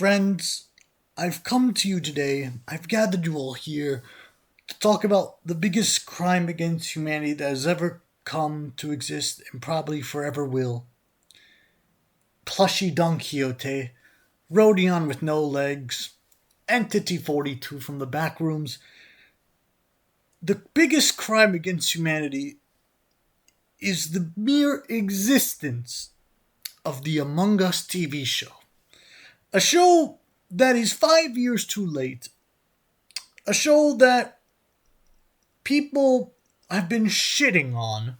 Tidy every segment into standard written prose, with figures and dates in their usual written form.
Friends, I've come to you today, I've gathered you all here to talk about the biggest crime against humanity that has ever come to exist and probably forever will. Plushy Don Quixote, Rodion with no legs, Entity 42 from the backrooms. The biggest crime against humanity is the mere existence of the Among Us TV show. A show that is 5 years too late. A show that people have been shitting on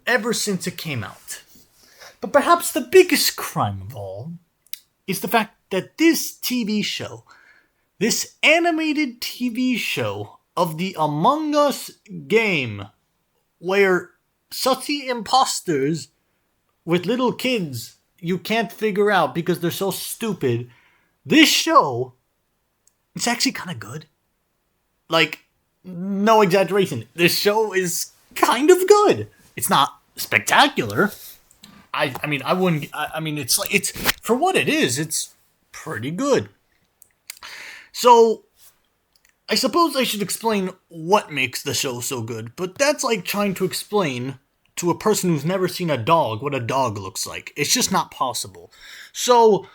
ever since it came out. But perhaps the biggest crime of all is the fact that this TV show, this animated TV show of the Among Us game, where sussy imposters with little kids you can't figure out because they're so stupid, this show is actually kind of good. Like, no exaggeration. This show is kind of good. It's not spectacular. It's for what it is, it's pretty good. So, I suppose I should explain what makes the show so good, but that's like trying to explain to a person who's never seen a dog what a dog looks like. It's just not possible. So,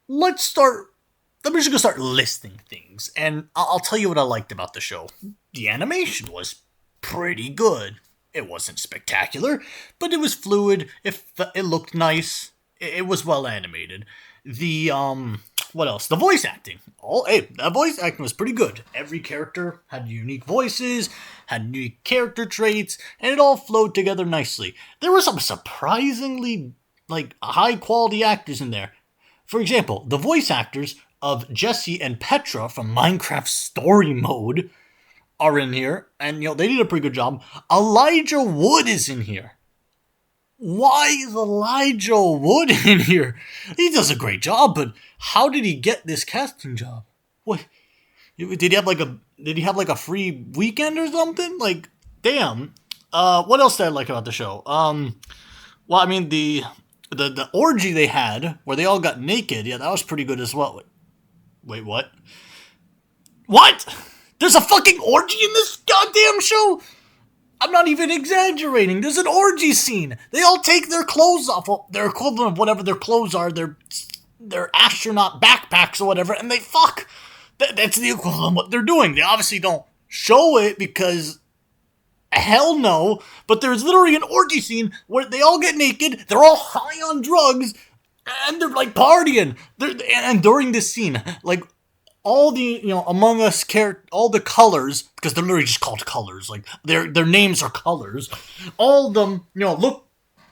we're just gonna start listing things, and I'll tell you what I liked about the show. The animation was pretty good. It wasn't spectacular, but it was fluid. It looked nice. It was well animated. What else? The voice acting. That voice acting was pretty good. Every character had unique voices, had unique character traits, and it all flowed together nicely. There were some surprisingly, high-quality actors in there. For example, the voice actors of Jesse and Petra from Minecraft Story Mode are in here, and, they did a pretty good job. Elijah Wood is in here. Why is Elijah Wood in here? He does a great job, but how did he get this casting job? What? Did he have a free weekend or something? Like, damn. What else did I like about the show? The orgy they had, where they all got naked, yeah, that was pretty good as well. Wait, what? What? There's a fucking orgy in this goddamn show? I'm not even exaggerating. There's an orgy scene. They all take their clothes off, their equivalent of whatever their clothes are, their astronaut backpacks or whatever, and they fuck. That's the equivalent of what they're doing. They obviously don't show it because hell no, but there's literally an orgy scene where they all get naked, they're all high on drugs, and they're partying. And during this scene, all the, Among Us all the colors, because they're literally just called colors, their names are colors, all of them, look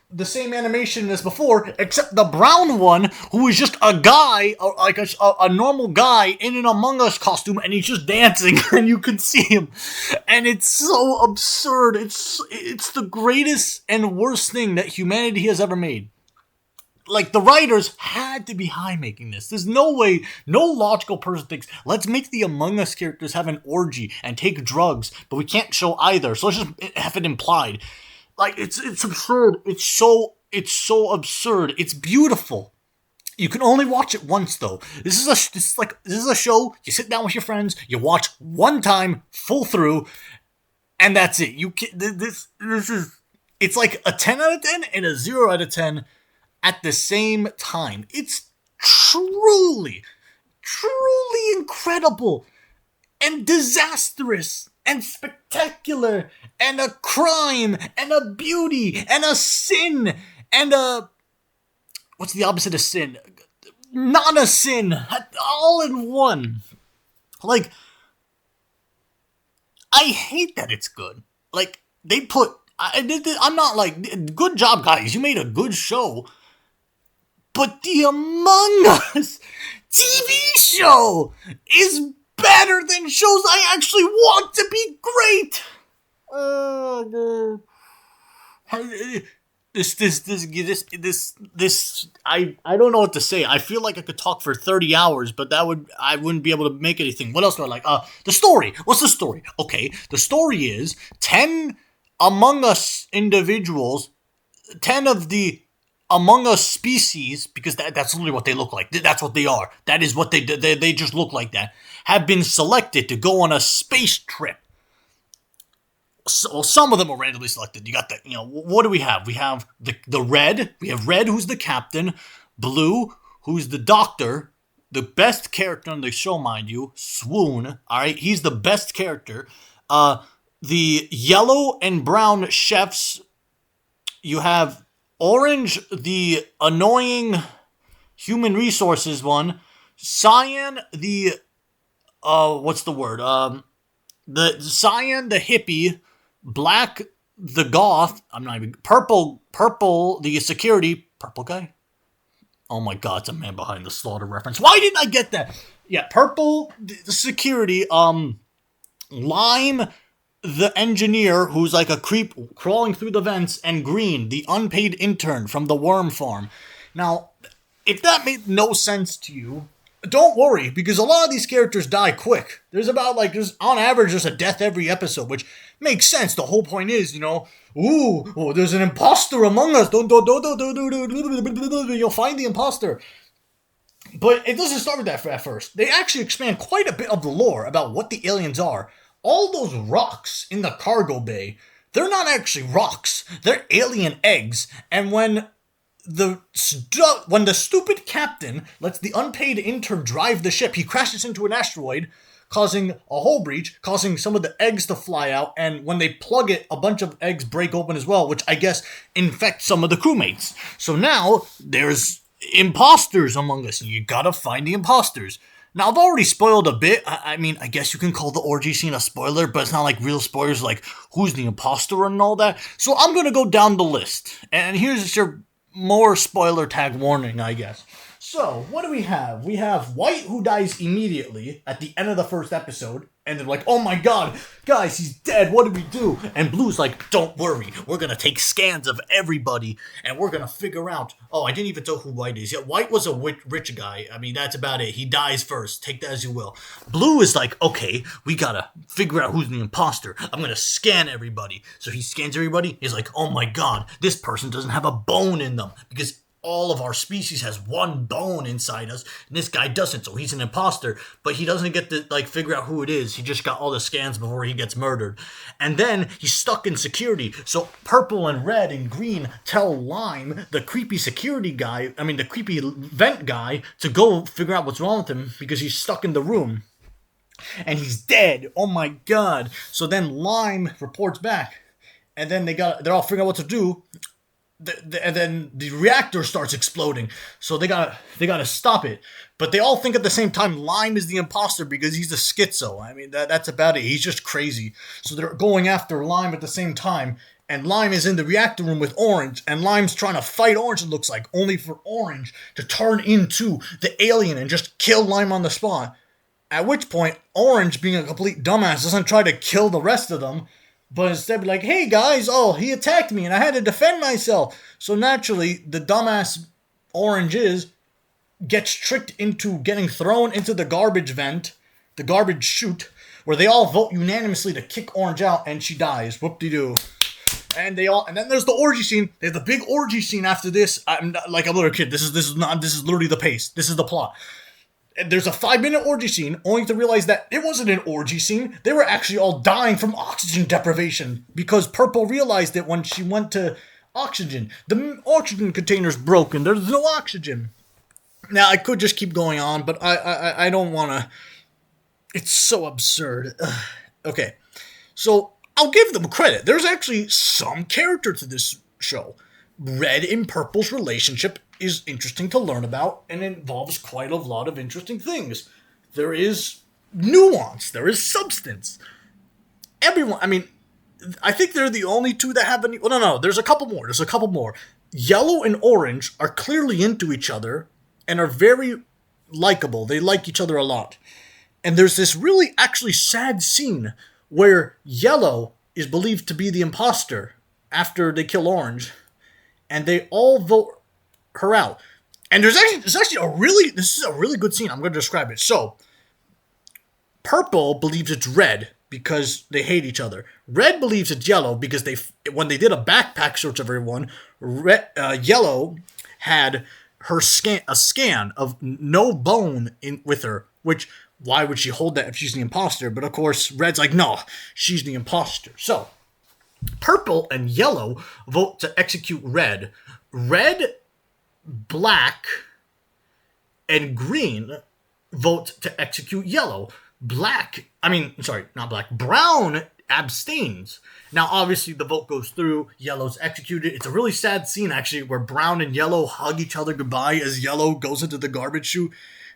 the same animation as before, except the brown one, who is just a guy, a normal guy in an Among Us costume, and he's just dancing, and you can see him, and it's so absurd. It's the greatest and worst thing that humanity has ever made. The writers had to be high making this. There's no way, no logical person thinks, let's make the Among Us characters have an orgy and take drugs, but we can't show either, so let's just have it implied. It's absurd. It's so absurd. It's beautiful. You can only watch it once, though. This is a show, you sit down with your friends, you watch one time, full through, and that's it. It's like a 10 out of 10 and a 0 out of 10 at the same time. It's truly, truly incredible and disastrous and spectacular and a crime and a beauty and a sin and a... What's the opposite of sin? Not a sin. All in one. I hate that it's good. I'm not good job, guys. You made a good show. But the Among Us TV show is better than shows I actually want to be great. I don't know what to say. I feel like I could talk for 30 hours, but I wouldn't be able to make anything. What else do I like? The story. What's the story? Okay, the story is 10 Among Us individuals, 10 of the Among Us species, because that's literally what they look like. That's what they are. That is what they just look like that. Have been selected to go on a space trip. So some of them are randomly selected. You got the, what do we have? We have the red. We have red, who's the captain. Blue, who's the doctor. The best character on the show, mind you. Swoon. All right, he's the best character. The yellow and brown chefs. You have orange, the annoying human resources one. Cyan, the what's the word? The cyan, the hippie. Black, the goth. I'm not even purple, the security. Purple guy. Oh my god, it's a Man Behind the Slaughter reference. Why didn't I get that? Yeah, purple, the security. Lime, the engineer who's like a creep crawling through the vents, and green, the unpaid intern from the worm farm. Now, if that made no sense to you, don't worry, because a lot of these characters die quick. There's on average, there's a death every episode, which makes sense. The whole point is, there's an imposter among us. You'll find the imposter. But it doesn't start with that at first. They actually expand quite a bit of the lore about what the aliens are. All those rocks in the cargo bay, they're not actually rocks. They're alien eggs. And when the stupid captain lets the unpaid intern drive the ship, he crashes into an asteroid, causing a hull breach, causing some of the eggs to fly out, and when they plug it, a bunch of eggs break open as well, which I guess infects some of the crewmates. So now there's imposters among us, and you gotta find the imposters. Now, I've already spoiled a bit. I mean, I guess you can call the orgy scene a spoiler, but it's not like real spoilers like who's the imposter and all that. So I'm gonna go down the list, and here's your more spoiler tag warning, I guess. So, what do we have? We have White, who dies immediately at the end of the first episode, and they're like, oh my god, guys, he's dead, what do we do? And Blue's like, don't worry, we're gonna take scans of everybody, and we're gonna figure out, I didn't even know who White is. Yeah, White was a rich guy. I mean, that's about it. He dies first, take that as you will. Blue is like, okay, we gotta figure out who's the imposter. I'm gonna scan everybody. So he scans everybody, he's like, oh my god, this person doesn't have a bone in them, because all of our species has one bone inside us, and this guy doesn't, so he's an imposter, but he doesn't get to, figure out who it is. He just got all the scans before he gets murdered. And then he's stuck in security, so purple and red and green tell Lime, the creepy security guy, the creepy vent guy, to go figure out what's wrong with him, because he's stuck in the room. And he's dead. Oh my god. So then Lime reports back, and then they're all figuring out what to do. And then the reactor starts exploding, so they gotta stop it. But they all think at the same time Lime is the imposter because he's a schizo. I mean, that's about it. He's just crazy. So they're going after Lime at the same time, and Lime is in the reactor room with Orange, and Lime's trying to fight Orange, it looks like, only for Orange to turn into the alien and just kill Lime on the spot. At which point, Orange, being a complete dumbass, doesn't try to kill the rest of them, but instead be like, hey guys, he attacked me and I had to defend myself. So naturally, the dumbass Orange gets tricked into getting thrown into the garbage vent, the garbage chute, where they all vote unanimously to kick Orange out, and she dies. Whoop-de-doo. And then there's the orgy scene. There's the big orgy scene after this. I'm not, like a little kid. This is literally the pace. This is the plot. There's a 5-minute orgy scene, only to realize that it wasn't an orgy scene. They were actually all dying from oxygen deprivation, because Purple realized it when she went to oxygen. The oxygen container's broken. There's no oxygen. Now, I could just keep going on, but I don't want to. It's so absurd. Ugh. Okay, so I'll give them credit. There's actually some character to this show. Red and Purple's relationship is interesting to learn about and involves quite a lot of interesting things. There is nuance. There is substance. I think they're the only two that have any... Well, no, there's a couple more. Yellow and Orange are clearly into each other and are very likable. They like each other a lot. And there's this really actually sad scene where Yellow is believed to be the imposter after they kill Orange, and they all vote her out. And this is a really good scene. I'm going to describe it. So, Purple believes it's Red because they hate each other. Red believes it's Yellow because when they did a backpack search of everyone, Yellow had a scan of no bone in with her, which why would she hold that if she's the imposter? But of course, Red's like, no, she's the imposter. So, purple and yellow vote to execute Red. Red, black, and green vote to execute yellow. Brown abstains. Now, obviously, the vote goes through. Yellow's executed. It's a really sad scene, actually, where brown and yellow hug each other goodbye as yellow goes into the garbage chute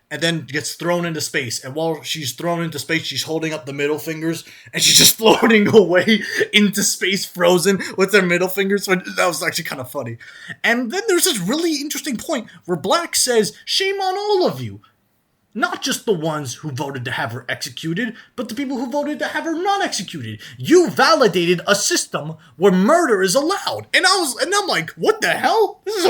and then gets thrown into space. And while she's thrown into space, she's holding up the middle fingers and she's just floating away into space, frozen with her middle fingers. So that was actually kind of funny. And then there's this really interesting point where Black says, shame on all of you. Not just the ones who voted to have her executed, but the people who voted to have her not executed. You validated a system where murder is allowed. And I'm like, what the hell? This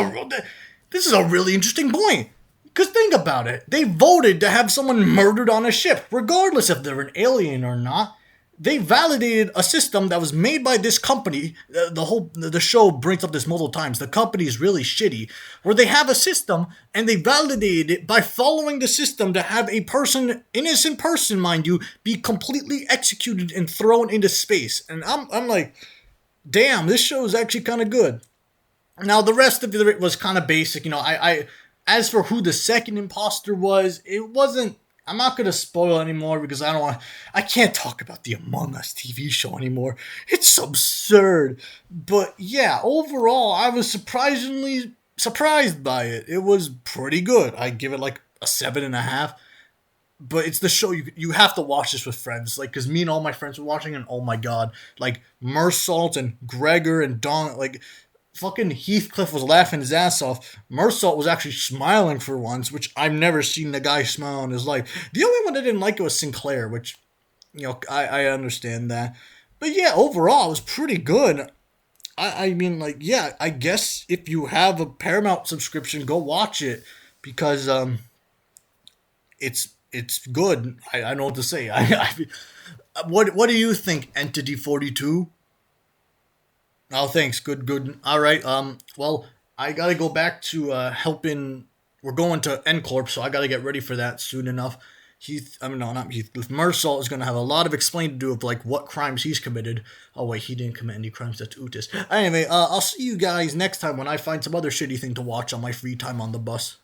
is a really interesting point. Because think about it. They voted to have someone murdered on a ship, regardless if they're an alien or not. They validated a system that was made by this company. The show brings up this multiple times. The company is really shitty, where they have a system and they validated it by following the system to have a person, innocent person, mind you, be completely executed and thrown into space. And I'm like, damn, this show is actually kind of good. Now the rest of it was kind of basic. I as for who the second imposter was, it wasn't. I'm not going to spoil anymore because I can't talk about the Among Us TV show anymore. It's absurd. But yeah, overall, I was surprisingly surprised by it. It was pretty good. I give it like a 7.5. But it's the show, you have to watch this with friends. Like, because me and all my friends were watching and oh my god. Like, Mersalt and Gregor and Don, like, fucking Heathcliff was laughing his ass off. Mersalt was actually smiling for once, which I've never seen the guy smile in his life. The only one that didn't like it was Sinclair, which, I understand that. But yeah, overall, it was pretty good. I guess if you have a Paramount subscription, go watch it. Because, it's good. I don't know what to say. What do you think, Entity 42? Oh, thanks. Good. All right. Well, I gotta go back to helping. We're going to N Corp, so I gotta get ready for that soon enough. Not Heath. Mersalt is gonna have a lot of explaining to do of like what crimes he's committed. Oh wait, he didn't commit any crimes. That's Utis. Anyway, I'll see you guys next time when I find some other shitty thing to watch on my free time on the bus.